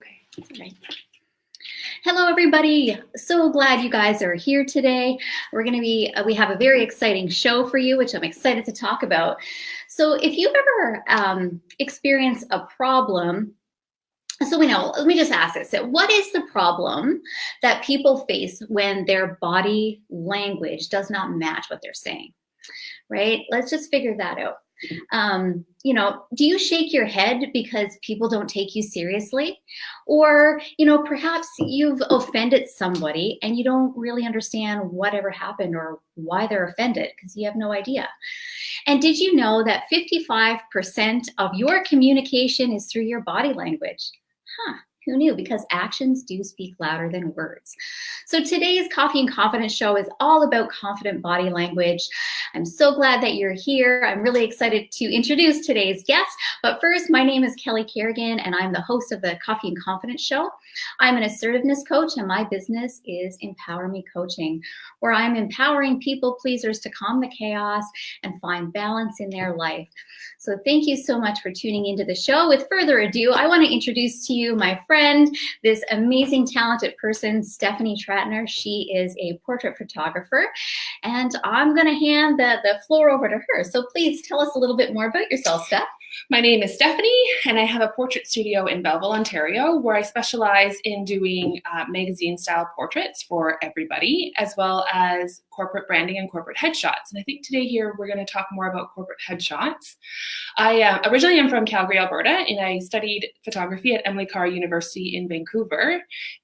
Okay. Hello, everybody. So glad you guys are here today. We have a very exciting show for you, which I'm excited to talk about. So if you've ever experienced a problem, so we know, let me just ask this. What is the problem that people face when their body language does not match what they're saying, right? Let's just figure that out. Do you shake your head because people don't take you seriously? Or, perhaps you've offended somebody and you don't really understand whatever happened or why they're offended because you have no idea. And did you know that 55% of your communication is through your body language? Who knew? Because actions do speak louder than words. So today's Coffee and Confidence show is all about confident body language. I'm so glad that you're here. I'm really excited to introduce today's guest. But first, my name is Kelly Carrigan, and I'm the host of the Coffee and Confidence show. I'm an assertiveness coach, and my business is EmpowerMe Coaching, where I'm empowering people pleasers to calm the chaos and find balance in their life. So thank you so much for tuning into the show. With further ado, I want to introduce to you my friend, this amazing, talented person, Stephanie Trattner. She is a portrait photographer, and I'm going to hand the floor over to her. So please tell us a little bit more about yourself, Steph. My name is Stephanie, and I have a portrait studio in Belleville, Ontario, where I specialize in doing magazine-style portraits for everybody, as well as corporate branding and corporate headshots. And I think today here we're going to talk more about corporate headshots. I originally am from Calgary, Alberta, and I studied photography at Emily Carr University in Vancouver.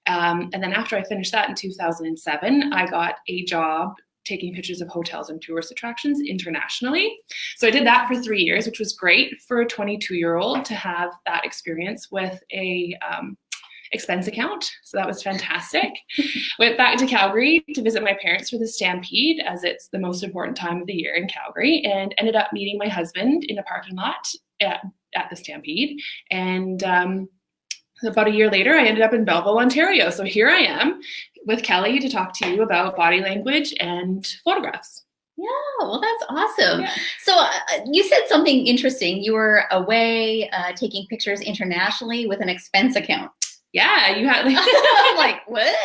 And then after I finished that in 2007, I got a job taking pictures of hotels and tourist attractions internationally. So I did that for 3 years, which was great for a 22-year-old to have that experience with a expense account. So that was fantastic. Went back to Calgary to visit my parents for the Stampede, as it's the most important time of the year in Calgary, and ended up meeting my husband in a parking lot at the Stampede. And about a year later, I ended up in Belleville, Ontario. So here I am with Kelly to talk to you about body language and photographs. Yeah, well, that's awesome. Yeah. So you said something interesting. You were away taking pictures internationally with an expense account. Yeah, you had I'm like, what?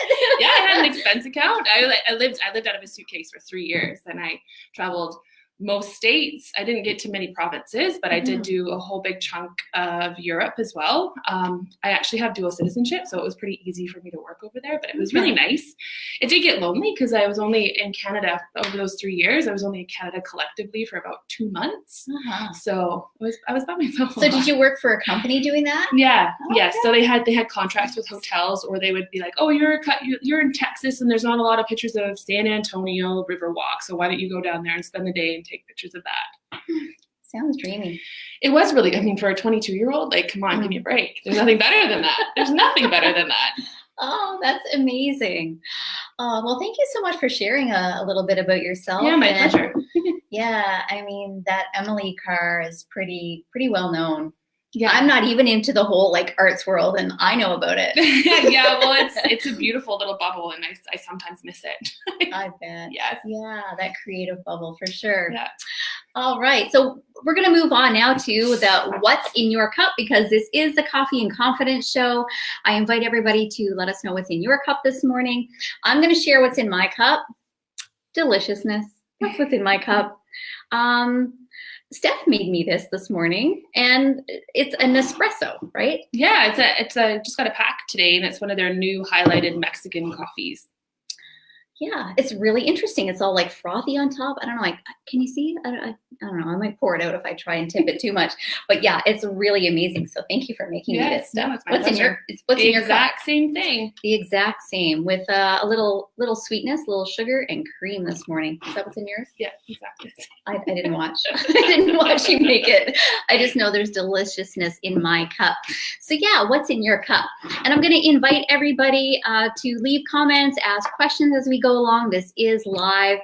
Yeah, I had an expense account. I lived out of a suitcase for 3 years, and I traveled most states. I didn't get to many provinces, but I did do a whole big chunk of Europe as well. I actually have dual citizenship, so it was pretty easy for me to work over there, but it was really nice. It did get lonely because I was only in Canada over those 3 years. I was only in Canada collectively for about 2 months. So I was by myself. So did you work for a company doing that? Yeah. Oh, Yes. okay. So they had contracts with hotels, or they would be like, oh, you're in Texas and there's not a lot of pictures of San Antonio Riverwalk. So why don't you go down there and spend the day and take pictures of that? Sounds dreamy. It was really, for a 22-year-old, like, come on, give me a break. There's nothing better than that. There's nothing better than that. Oh, that's amazing. Well, thank you so much for sharing a little bit about yourself. Yeah, my pleasure. Yeah, that Emily Carr is pretty well known. Yeah. I'm not even into the whole arts world, and I know about it. Yeah, well, it's a beautiful little bubble, and I sometimes miss it. I bet. Yes. Yeah, that creative bubble for sure. Yeah. All right, so we're going to move on now to the what's in your cup, because this is the Coffee and Confidence show. I invite everybody to let us know what's in your cup this morning. I'm going to share what's in my cup. Deliciousness. That's what's in my cup. Steph made me this morning, and it's an espresso, right? Yeah, it's a just got a pack today, and it's one of their new highlighted Mexican coffees. Yeah, it's really interesting. It's all frothy on top. I don't know, can you see? I don't know. I might pour it out if I try and tip it too much. But yeah, it's really amazing. So thank you for making me this stuff. No, it's my pleasure. What's in your cup? The exact same thing. The exact same, with a little sweetness, a little sugar and cream this morning. Is that what's in yours? Yeah, exactly. I didn't watch. I didn't watch you make it. I just know there's deliciousness in my cup. So yeah, what's in your cup? And I'm going to invite everybody to leave comments, ask questions as we go along. This is live.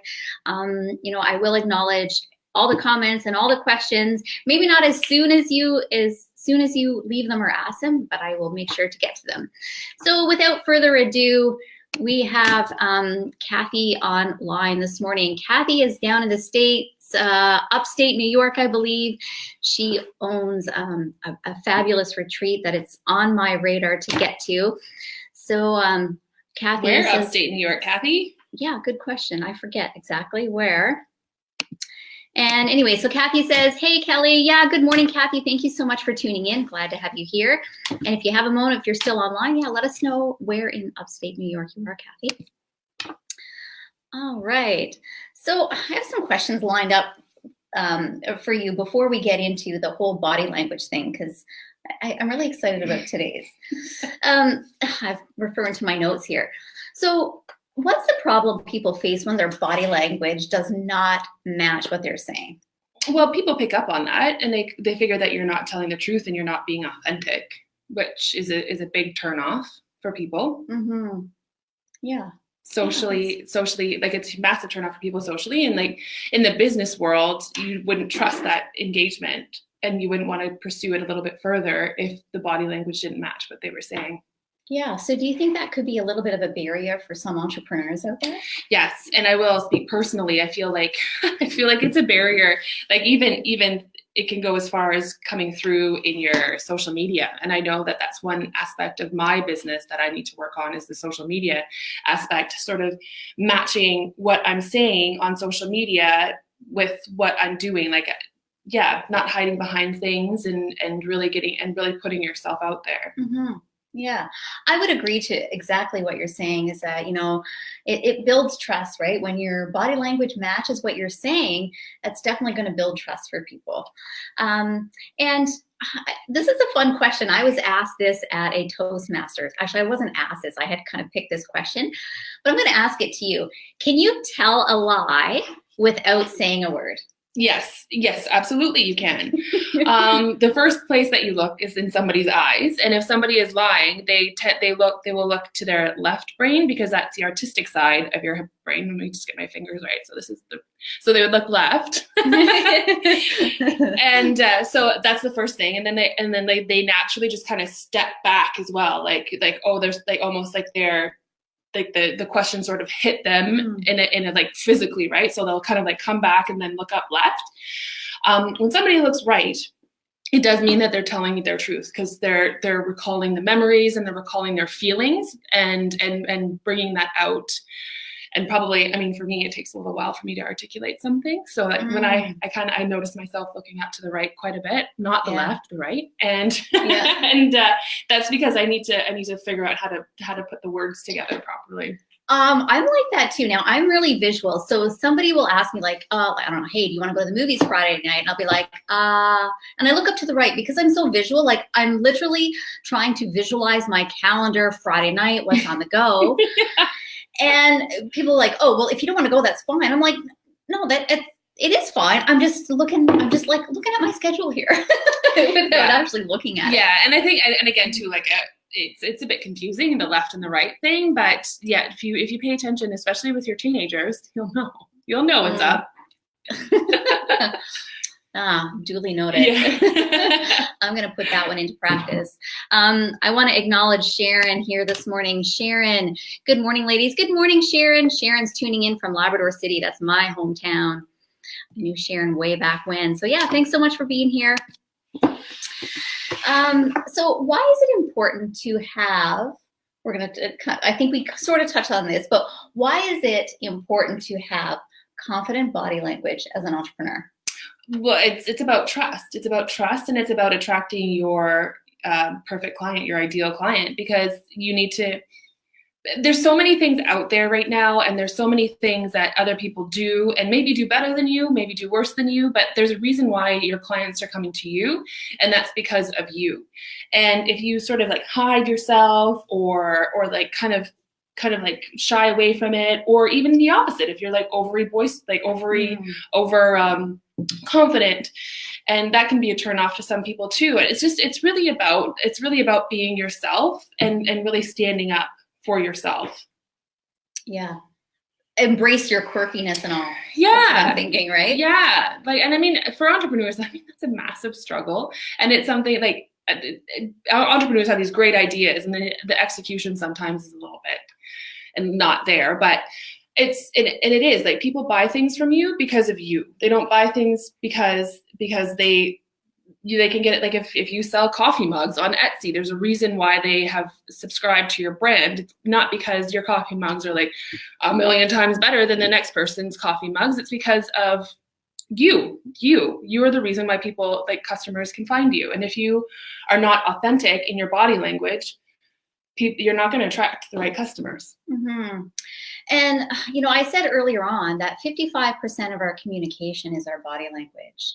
I will acknowledge all the comments and all the questions. Maybe not as soon as you leave them or ask them, but I will make sure to get to them. So without further ado, we have Kathy online this morning. Kathy is down in the States. upstate New York, I believe. She owns a fabulous retreat that it's on my radar to get to. So Kathy Where says, upstate New York, Kathy? Yeah, good question. I forget exactly where. And anyway, so Kathy says, hey, Kelly. Yeah, good morning, Kathy. Thank you so much for tuning in. Glad to have you here. And if you have a moment, if you're still online, yeah, let us know where in upstate New York you are, Kathy. All right. So I have some questions lined up for you before we get into the whole body language thing, because I'm really excited about today's. I'm referring to my notes here. So what's the problem people face when their body language does not match what they're saying? Well, people pick up on that, and they figure that you're not telling the truth and you're not being authentic, which is a big turnoff for people. Mm-hmm. Yeah. Socially, like it's a massive turnoff for people socially, and like in the business world, you wouldn't trust that engagement, and you wouldn't want to pursue it a little bit further if the body language didn't match what they were saying. Yeah. So do you think that could be a little bit of a barrier for some entrepreneurs out there? Yes. And I will speak personally. I feel like it's a barrier. Like even it can go as far as coming through in your social media. And I know that that's one aspect of my business that I need to work on, is the social media aspect, sort of matching what I'm saying on social media with what I'm doing. Like, yeah, not hiding behind things and really putting yourself out there. Mm-hmm. Yeah, I would agree to exactly what you're saying, is that, it builds trust, right? When your body language matches what you're saying, that's definitely going to build trust for people. And this is a fun question. I was asked this at a Toastmasters. Actually, I wasn't asked this. I had kind of picked this question, but I'm going to ask it to you. Can you tell a lie without saying a word? Yes, absolutely you can. The first place that you look is in somebody's eyes, and if somebody is lying, they will look to their left brain, because that's the artistic side of your brain. Let me just get my fingers right. So they would look left, and so that's the first thing. And then they naturally just kind of step back as well, like there's like almost like they're. Like the question sort of hit them in a like physically, right? So they'll kind of like come back and then look up left. When somebody looks right, it does mean that they're telling you their truth, because they're recalling the memories and they're recalling their feelings and bringing that out. And probably, I mean, for me, it takes a little while for me to articulate something. So like when I notice myself looking out to the right quite a bit, not the left, the right. And, and that's because I need to figure out how to put the words together properly. I'm like that too. Now I'm really visual. So somebody will ask me like, I don't know, hey, do you want to go to the movies Friday night? And I'll be like, and I look up to the right, because I'm so visual. Like I'm literally trying to visualize my calendar Friday night, what's on the go. Yeah. And people are like, oh, well, if you don't want to go, that's fine. I'm like, no, it is fine. I'm just looking at my schedule here without actually looking at it. Yeah. And I think, and again too, like it's a bit confusing, the left and the right thing, but yeah, if you pay attention, especially with your teenagers, you'll know what's up. Duly noted. Yeah. I'm going to put that one into practice. I want to acknowledge Sharon here this morning. Sharon, good morning, ladies. Good morning, Sharon. Sharon's tuning in from Labrador City. That's my hometown. I knew Sharon way back when. So yeah, thanks so much for being here. So why is it important to have, I think we sort of touched on this, but why is it important to have confident body language as an entrepreneur? Well, it's about trust. It's about trust, and it's about attracting your perfect client, your ideal client, because you need to. There's so many things out there right now, and there's so many things that other people do, and maybe do better than you, maybe do worse than you, but there's a reason why your clients are coming to you, and that's because of you. And if you sort of like hide yourself or like kind of like shy away from it, or even the opposite, if you're like overly confident, and that can be a turn off to some people too. It's really about being yourself and really standing up for yourself. Yeah. Embrace your quirkiness and all. Yeah. That's what I'm thinking, right? Yeah. And I mean, for entrepreneurs, I mean, that's a massive struggle, and it's something like entrepreneurs have these great ideas, and then the execution sometimes is a little bit and not there, but it is like people buy things from you because of you. They don't buy things because they can get it. Like if you sell coffee mugs on Etsy, there's a reason why they have subscribed to your brand. It's not because your coffee mugs are like a million times better than the next person's coffee mugs. It's because of you are the reason why people, like customers, can find you. And if you are not authentic in your body language, you're not going to attract the right customers. Mm-hmm. And, I said earlier on that 55% of our communication is our body language.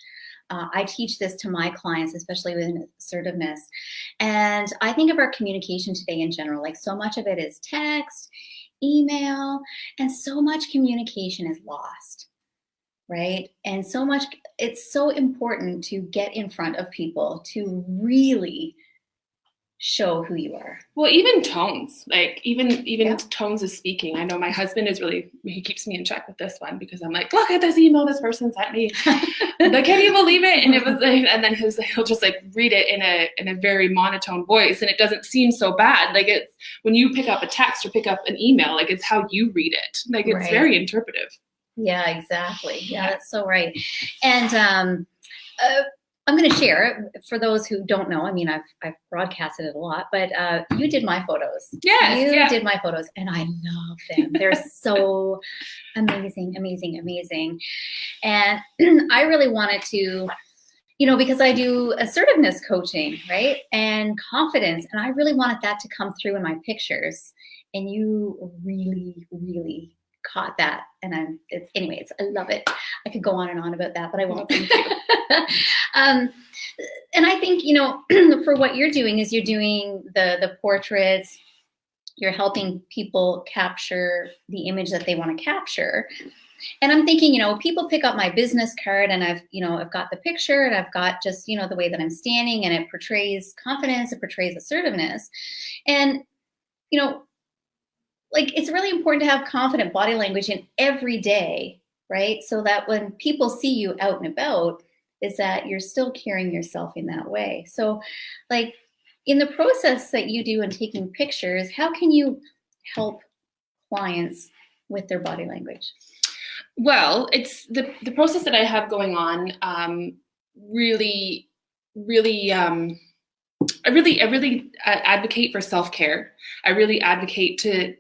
I teach this to my clients, especially with assertiveness. And I think of our communication today in general, like so much of it is text, email, and so much communication is lost, right? And it's so important to get in front of people to really show who you are. Well, even tones, like even tones of speaking. I know my husband he keeps me in check with this one because I'm like, look at this email this person sent me. Like, can you believe it? And it was like, and then he'll just like read it in a very monotone voice, and it doesn't seem so bad. Like, it's when you pick up a text or pick up an email, like it's how you read it. Like, it's very interpretive. Yeah, exactly. Yeah, that's so right. And I'm going to share for those who don't know. I mean, I've broadcasted it a lot, but you did my photos. Yes, you did my photos, and I love them. They're so amazing, amazing, amazing. And I really wanted to, because I do assertiveness coaching, right, and confidence, and I really wanted that to come through in my pictures. And you really, really caught that. And anyways, I love it. I could go on and on about that, but I won't. And I think, for what you're doing is you're doing the portraits, you're helping people capture the image that they want to capture. And I'm thinking, people pick up my business card and I've got the picture and I've got just, the way that I'm standing, and it portrays confidence, it portrays assertiveness. And, like, it's really important to have confident body language in every day, right? So that when people see you out and about, is that you're still carrying yourself in that way. So, like, in the process that you do in taking pictures, how can you help clients with their body language? Well, it's the process that I have going on. I really advocate for self-care. I really advocate to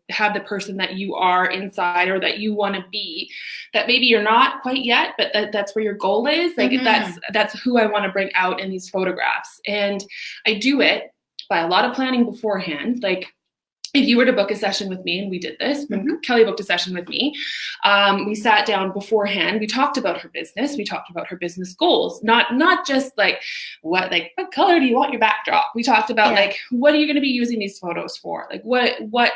have the person that you are inside, or that you want to be, that maybe you're not quite yet, but that's where your goal is. Like, that's who I want to bring out in these photographs. And I do it by a lot of planning beforehand. Like, if you were to book a session with me, and we did this, when Kelly booked a session with me, we sat down beforehand. We talked about her business. We talked about her business goals, not just like what color do you want your backdrop? We talked about like, what are you going to be using these photos for? Like, what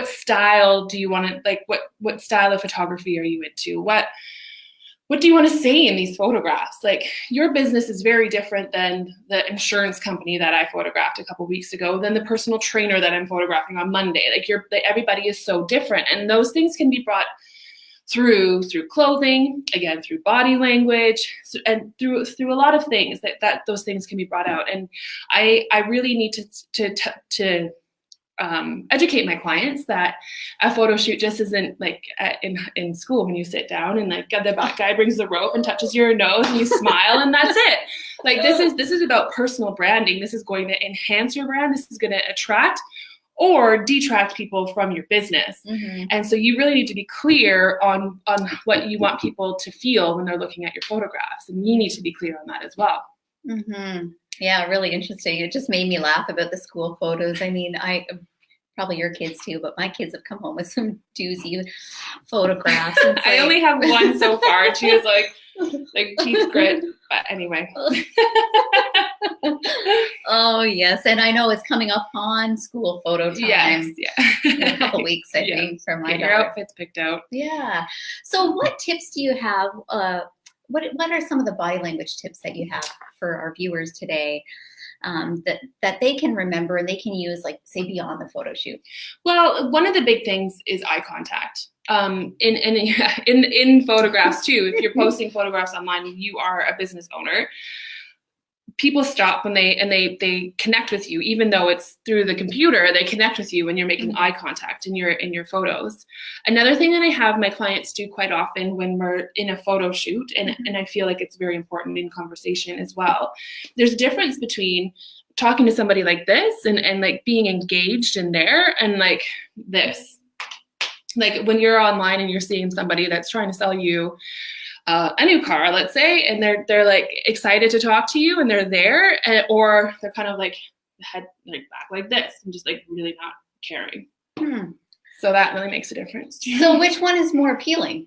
style do you want to, like, what style of photography are you into? What do you want to say in these photographs? Like, your business is very different than the insurance company that I photographed a couple weeks ago, than the personal trainer that I'm photographing on Monday. Like, everybody is so different. And those things can be brought through clothing, again, through body language, and through a lot of things that those things can be brought out. And I really need to educate my clients that a photo shoot just isn't like in school when you sit down and like the back guy brings the rope and touches your nose and you smile and that's it. Like, this is about personal branding. This is going to enhance your brand. This is going to attract or detract people from your business. And so you really need to be clear on what you want people to feel when they're looking at your photographs, and you need to be clear on that as well. Yeah, really interesting. It just made me laugh about the school photos. I mean, probably your kids too, but my kids have come home with some doozy photographs. I only have one so far. She has like teeth grit, but anyway. Oh yes, and I know it's coming up on school photo time. Yes, in a couple weeks, I think, for my daughter. Your outfits picked out. Yeah. So, what tips do you have? What are some of the body language tips that you have for our viewers today, that they can remember and they can use, like, say, beyond the photo shoot? Well, one of the big things is eye contact. In photographs too. If you're posting photographs online, you are a business owner. people stop when they connect with you, even though it's through the computer. They connect with you when you're making eye contact in your photos. Another thing that I have my clients do quite often when we're in a photo shoot, and I feel like it's very important in conversation as well. There's a difference between talking to somebody like this and like being engaged in there and like this. Like when you're online and you're seeing somebody that's trying to sell you a new car, let's say, and they're like excited to talk to you and they're there, or they're kind of like head like back like this and just like really not caring. So that really makes a difference. So which one is more appealing?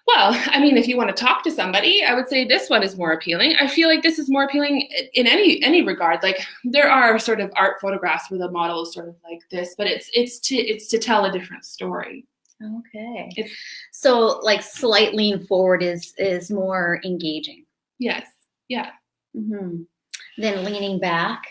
Well, I mean, if you want to talk to somebody, I would say this one is more appealing. I feel like this is more appealing in any regard. Like there are sort of art photographs where the model is sort of like this, but it's to tell a different story. Okay. So like slight lean forward is more engaging. Yes. Yeah. Mm-hmm. Then leaning back,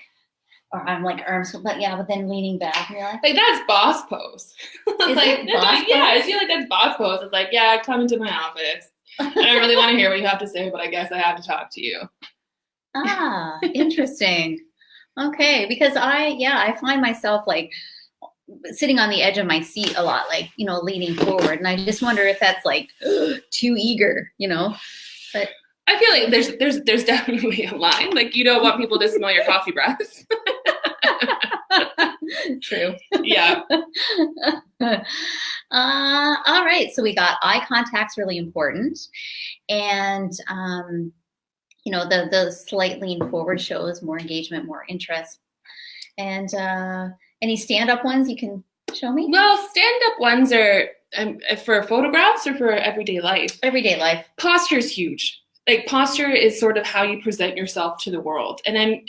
or I'm like arms, but then leaning back, and you're like that's boss pose. Is like, it boss pose? Yeah, I feel like that's boss pose. It's like, yeah, come into my office. I don't really want to hear what you have to say, but I guess I have to talk to you. Ah, interesting. Okay, because I find myself like sitting on the edge of my seat a lot, like, you know, leaning forward. And I just wonder if that's like too eager, you know, but I feel like there's definitely a line. Like you don't want people to smell your coffee breath. True. Yeah. All right. So we got eye contact's really important. And, you know, the slight lean forward shows more engagement, more interest. And, any stand-up ones you can show me? Well, stand-up ones are for photographs or for everyday life? Everyday life. Posture is huge. Like posture is sort of how you present yourself to the world. And I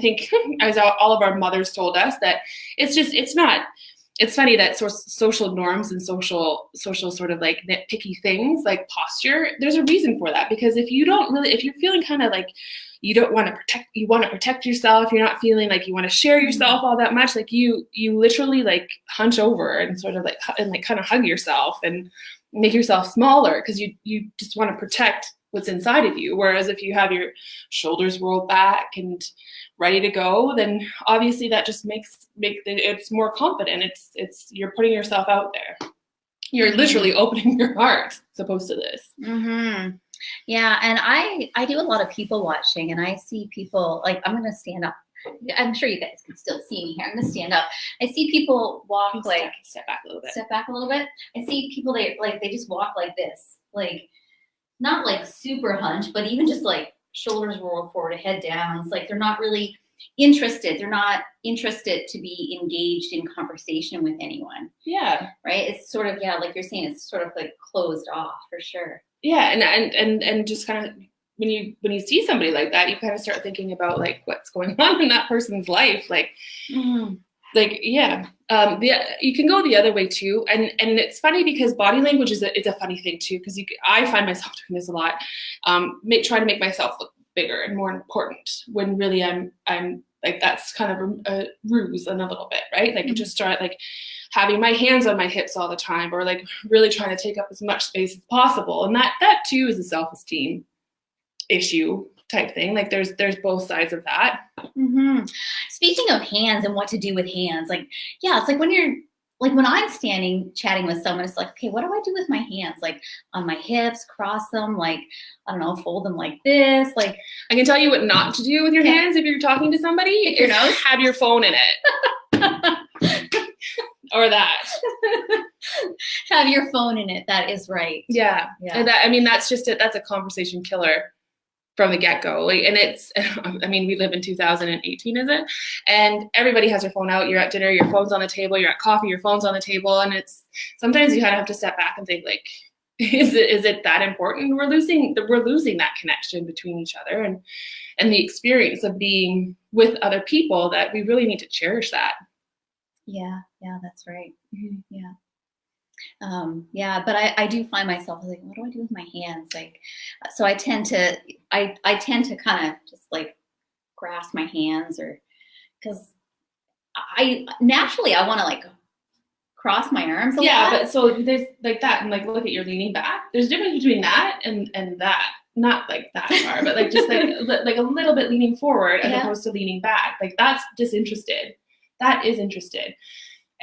think as all of our mothers told us that it's funny that social norms and social sort of like nitpicky things like posture, there's a reason for that. Because if you're feeling kind of like you want to protect yourself, you're not feeling like you want to share yourself all that much, like you literally like hunch over and sort of like kind of hug yourself and make yourself smaller because you just want to protect what's inside of you. Whereas if you have your shoulders rolled back and ready to go, then obviously that just makes it's more confident. It's you're putting yourself out there. You're literally opening your heart as opposed to this. Mm-hmm. Yeah, and I do a lot of people watching, and I see people like, I'm gonna stand up. I'm sure you guys can still see me here. I'm gonna stand up. I see people walk like step back a little bit. Step back a little bit. I see people they just walk like this, like not like super hunch, but even just like shoulders rolled forward, head down. It's like they're not really interested. They're not interested to be engaged in conversation with anyone. Yeah. Right. It's sort of, yeah, like you're saying, it's sort of like closed off for sure. Yeah, and just kind of when you see somebody like that, you kind of start thinking about like what's going on in that person's life, like, like yeah. You can go the other way too, and it's funny because body language is a funny thing too, because I find myself doing this a lot, trying to make myself look bigger and more important when really I'm like that's kind of a ruse in a little bit, right? Like just start like having my hands on my hips all the time, or like really trying to take up as much space as possible. And that too is a self-esteem issue type thing. Like there's both sides of that. Mm-hmm. Speaking of hands and what to do with hands, like, yeah, it's like when I'm standing chatting with someone, it's like, okay, what do I do with my hands? Like on my hips, cross them, like, I don't know, fold them like this. Like I can tell you what not to do with your hands if you're talking to somebody. Your nose? Have your phone in it. Or that. Have your phone in it. That is right. Yeah. And that's a conversation killer from the get-go. Like, and we live in 2018, is it? And everybody has their phone out. You're at dinner, your phone's on the table. You're at coffee, your phone's on the table. And it's sometimes you kind of have to step back and think like, is it that important? We're losing that connection between each other and the experience of being with other people, that we really need to cherish that. Yeah, that's right. Mm-hmm. Yeah. But I do find myself like, what do I do with my hands? Like, so I tend to kind of just like grasp my hands, or because I naturally want to like cross my arms a lot. But so there's like that, and like look at your leaning back. There's a difference between that and that. not like that far, but like just like a little bit leaning forward as Yeah. opposed to leaning back. Like that's disinterested. That is interested.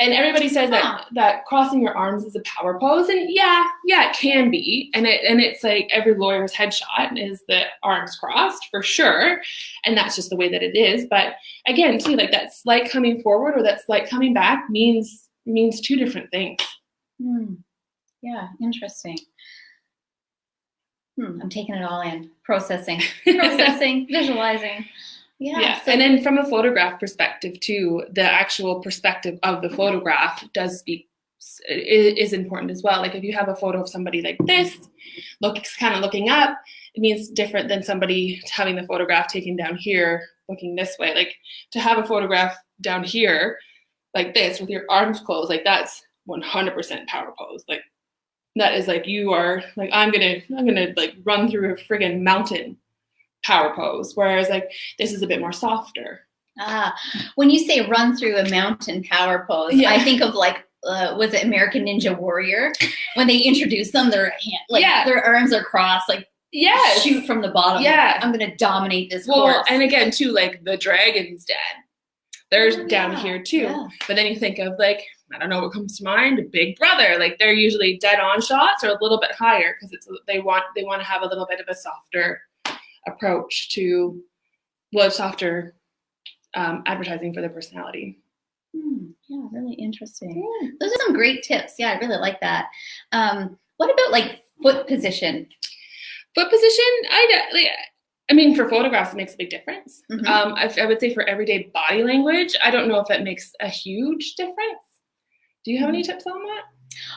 And everybody says that crossing your arms is a power pose, and yeah, it can be. And it's like every lawyer's headshot is the arms crossed for sure, and that's just the way that it is. But again, too, like that slight coming forward or that slight coming back means two different things. Yeah, interesting. I'm taking it all in, processing, visualizing. Yeah. So, and then from a photograph perspective too, the actual perspective of the photograph is important as well. Like if you have a photo of somebody like this, kind of looking up, it means different than somebody having the photograph taken down here, looking this way. Like to have a photograph down here, like this, with your arms closed, like that's 100% power pose. Like that is like you are like I'm gonna like run through a friggin' mountain power pose, whereas like this is a bit more softer. When you say run through a mountain power pose, I think of like was it American Ninja Warrior when they introduce them, their arms are crossed, like shoot from the bottom. I'm gonna dominate this course. And again too, like the Dragon's Den, they're down here too. But then you think of like, I don't know what comes to mind, Big Brother. Like they're usually dead on shots or a little bit higher because they want to have a little bit of a softer approach to softer advertising for their personality. Yeah, really interesting. Those are some great tips. Yeah, I really like that. What about like foot position? Foot position, I mean, for photographs, it makes a big difference. I would say for everyday body language, I don't know if that makes a huge difference. Do you have any tips on that?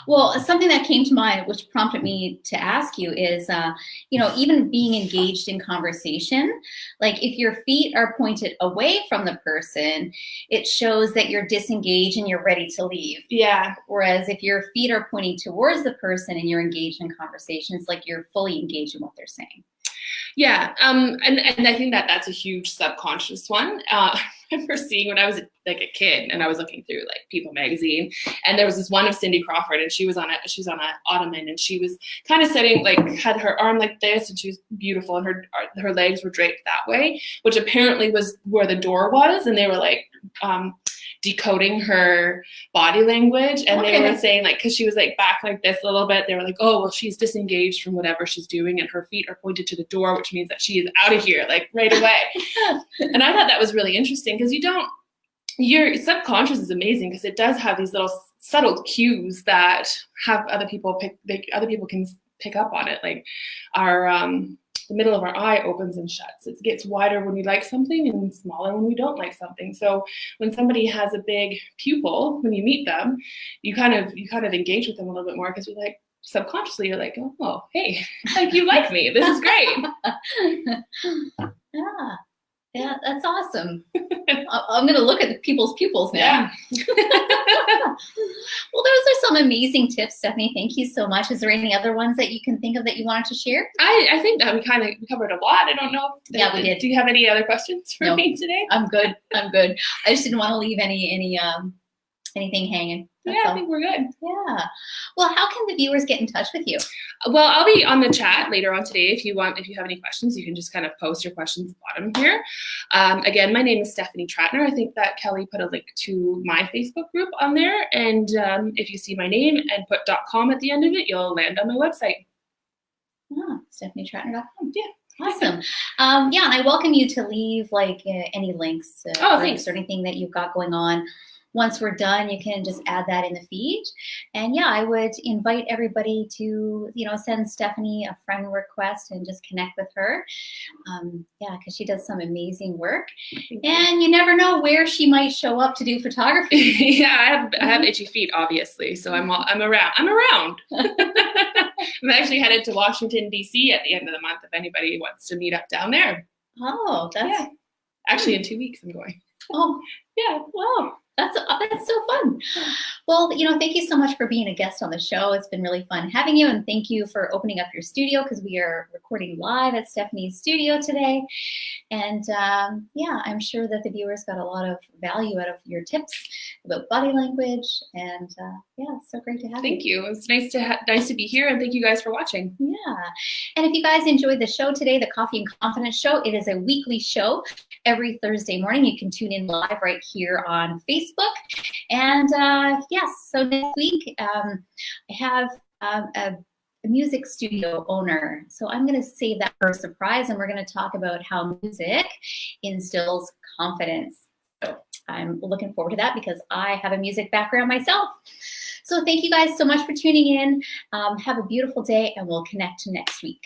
Well, something that came to mind, which prompted me to ask you is, even being engaged in conversation, like if your feet are pointed away from the person, it shows that you're disengaged and you're ready to leave. Yeah. Whereas if your feet are pointing towards the person and you're engaged in conversation, it's like you're fully engaged in what they're saying. Yeah, and I think that's a huge subconscious one. I remember seeing when I was like a kid and I was looking through like People magazine, and there was this one of Cindy Crawford, and she was on an ottoman, and she was kind of sitting like had her arm like this, and she was beautiful, and her legs were draped that way, which apparently was where the door was, and they were like decoding her body language, and they were saying like, because she was like back like this a little bit, they were like, oh well, she's disengaged from whatever she's doing and her feet are pointed to the door, which means that she is out of here like right away. And I thought that was really interesting because your subconscious is amazing because it does have these little subtle cues that have other people can pick up on it. Like the middle of our eye opens and shuts. It gets wider when we like something and smaller when we don't like something. So when somebody has a big pupil, when you meet them, you kind of engage with them a little bit more because you're like, subconsciously you're like, oh, hey, like you like me. This is great. Yeah, that's awesome. I'm going to look at people's pupils now. Yeah. Well, those are some amazing tips, Stephanie. Thank you so much. Is there any other ones that you can think of that you wanted to share? I think that we covered a lot. I don't know. Yeah, we did. Do you have any other questions for me today? I'm good. I just didn't want to leave anything hanging. That's all. I think we're good. Yeah. Well, how can the viewers get in touch with you? Well, I'll be on the chat later on today. If you have any questions, you can just kind of post your questions at the bottom here. Again, my name is Stephanie Trattner. I think that Kelly put a link to my Facebook group on there. And if you see my name and put .com at the end of it, you'll land on my website. StephanieTrattner.com. Yeah. Awesome. And I welcome you to leave like any links or anything that you've got going on. Once we're done, you can just add that in the feed. And I would invite everybody to, send Stephanie a friend request and just connect with her. Because she does some amazing work. And you never know where she might show up to do photography. Yeah, I have itchy feet, obviously. So I'm around. I'm actually headed to Washington, D.C. at the end of the month if anybody wants to meet up down there. Oh, that's... Actually, in 2 weeks I'm going. Oh, yeah. Wow. That's so fun. Well, Well, thank you so much for being a guest on the show. It's been really fun having you, and thank you for opening up your studio, because we are recording live at Stephanie's studio today. And yeah, I'm sure that the viewers got a lot of value out of your tips about body language. And yeah, it's so great to have you. Thank you. It's nice to be here, and thank you guys for watching. Yeah. And if you guys enjoyed the show today, the Coffee and Confidence Show, it is a weekly show every Thursday morning. You can tune in live right here on Facebook. And yes, so next week I have a music studio owner. So I'm going to save that for a surprise, and we're going to talk about how music instills confidence. So I'm looking forward to that, because I have a music background myself. So thank you guys so much for tuning in. Have a beautiful day, and we'll connect next week.